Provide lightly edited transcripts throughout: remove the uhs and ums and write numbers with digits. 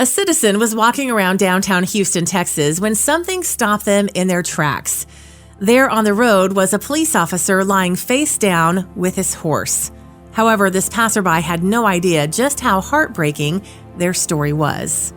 A citizen was walking around downtown Houston, Texas, when something stopped them in their tracks. There on the road was a police officer lying face down with his horse. However, this passerby had no idea just how heartbreaking their story was.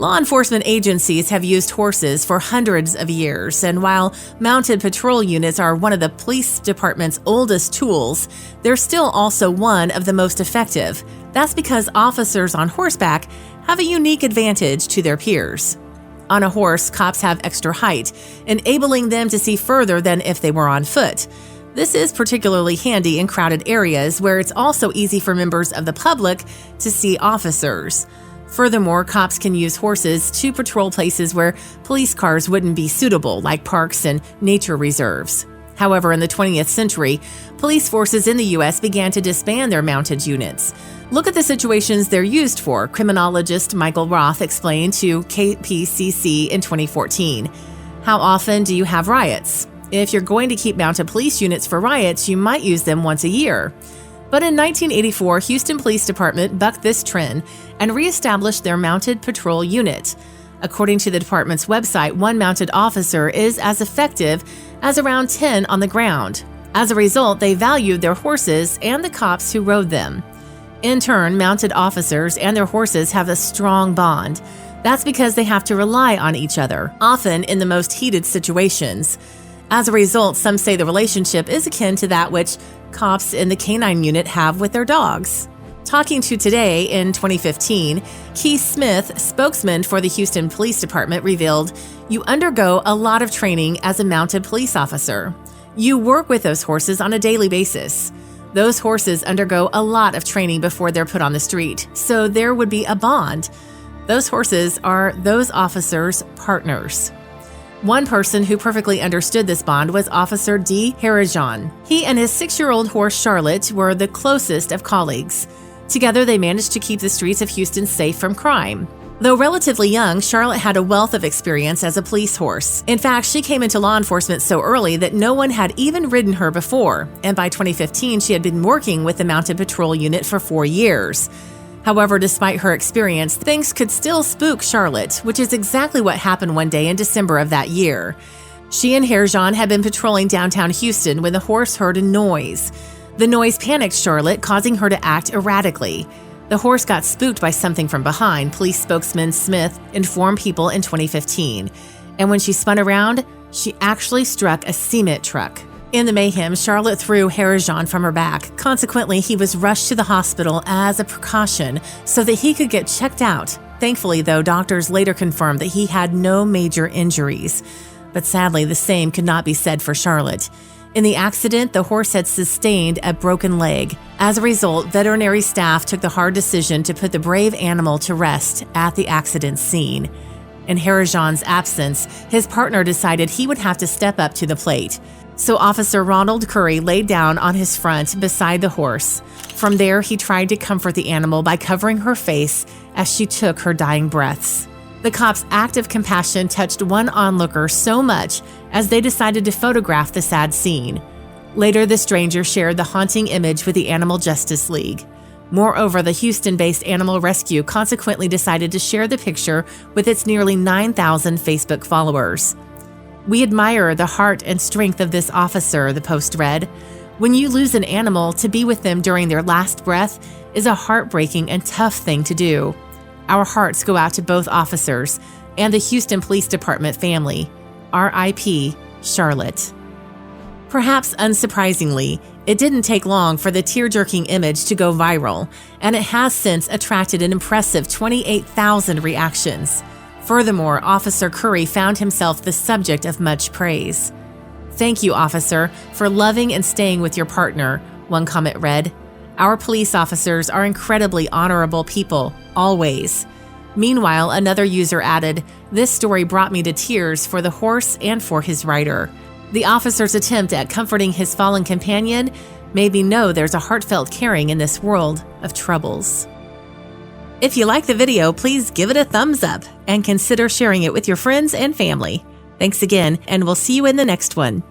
Law enforcement agencies have used horses for hundreds of years, and while mounted patrol units are one of the police department's oldest tools, they're still also one of the most effective. That's because officers on horseback have a unique advantage to their peers. On a horse, cops have extra height, enabling them to see further than if they were on foot. This is particularly handy in crowded areas where it's also easy for members of the public to see officers. Furthermore, cops can use horses to patrol places where police cars wouldn't be suitable, like parks and nature reserves. However, in the 20th century, police forces in the U.S. began to disband their mounted units. Look at the situations they're used for, criminologist Michael Roth explained to KPCC in 2014. How often do you have riots? If you're going to keep mounted police units for riots, you might use them once a year. But in 1984, Houston Police Department bucked this trend and reestablished their mounted patrol unit. According to the department's website, one mounted officer is as effective as around 10 on the ground. As a result, they valued their horses and the cops who rode them. In turn, mounted officers and their horses have a strong bond. That's because they have to rely on each other, often in the most heated situations. As a result, some say the relationship is akin to that which cops in the canine unit have with their dogs. Talking to Today in 2015, Keith Smith, spokesman for the Houston Police Department, revealed, "You undergo a lot of training as a mounted police officer. You work with those horses on a daily basis. Those horses undergo a lot of training before they're put on the street, so there would be a bond. Those horses are those officers' partners." One person who perfectly understood this bond was Officer D. Harajan. He and his 6-year-old horse Charlotte were the closest of colleagues. Together, they managed to keep the streets of Houston safe from crime. Though relatively young, Charlotte had a wealth of experience as a police horse. In fact, she came into law enforcement so early that no one had even ridden her before, and by 2015, she had been working with the Mounted Patrol Unit for 4 years. However, despite her experience, things could still spook Charlotte, which is exactly what happened one day in December of that year. She and Harajan had been patrolling downtown Houston when the horse heard a noise. The noise panicked Charlotte, causing her to act erratically. The horse got spooked by something from behind, police spokesman Smith informed people in 2015. And when she spun around, she actually struck a cement truck. In the mayhem, Charlotte threw Harajan from her back. Consequently, he was rushed to the hospital as a precaution so that he could get checked out. Thankfully, though, doctors later confirmed that he had no major injuries. But sadly, the same could not be said for Charlotte. In the accident, the horse had sustained a broken leg. As a result, veterinary staff took the hard decision to put the brave animal to rest at the accident scene. In Harajan's absence, his partner decided he would have to step up to the plate. So Officer Ronald Curry laid down on his front beside the horse. From there, he tried to comfort the animal by covering her face as she took her dying breaths. The cops' act of compassion touched one onlooker so much as they decided to photograph the sad scene. Later, the stranger shared the haunting image with the Animal Justice League. Moreover, the Houston-based Animal Rescue consequently decided to share the picture with its nearly 9,000 Facebook followers. "We admire the heart and strength of this officer," the post read. "When you lose an animal, to be with them during their last breath is a heartbreaking and tough thing to do. Our hearts go out to both officers and the Houston Police Department family. R.I.P. Charlotte." Perhaps unsurprisingly, it didn't take long for the tear-jerking image to go viral, and it has since attracted an impressive 28,000 reactions. Furthermore, Officer Curry found himself the subject of much praise. "Thank you, officer, for loving and staying with your partner," one comment read. "Our police officers are incredibly honorable people, always." Meanwhile, another user added, "This story brought me to tears for the horse and for his rider." The officer's attempt at comforting his fallen companion made me know there's a heartfelt caring in this world of troubles. If you like the video, please give it a thumbs up and consider sharing it with your friends and family. Thanks again, and we'll see you in the next one.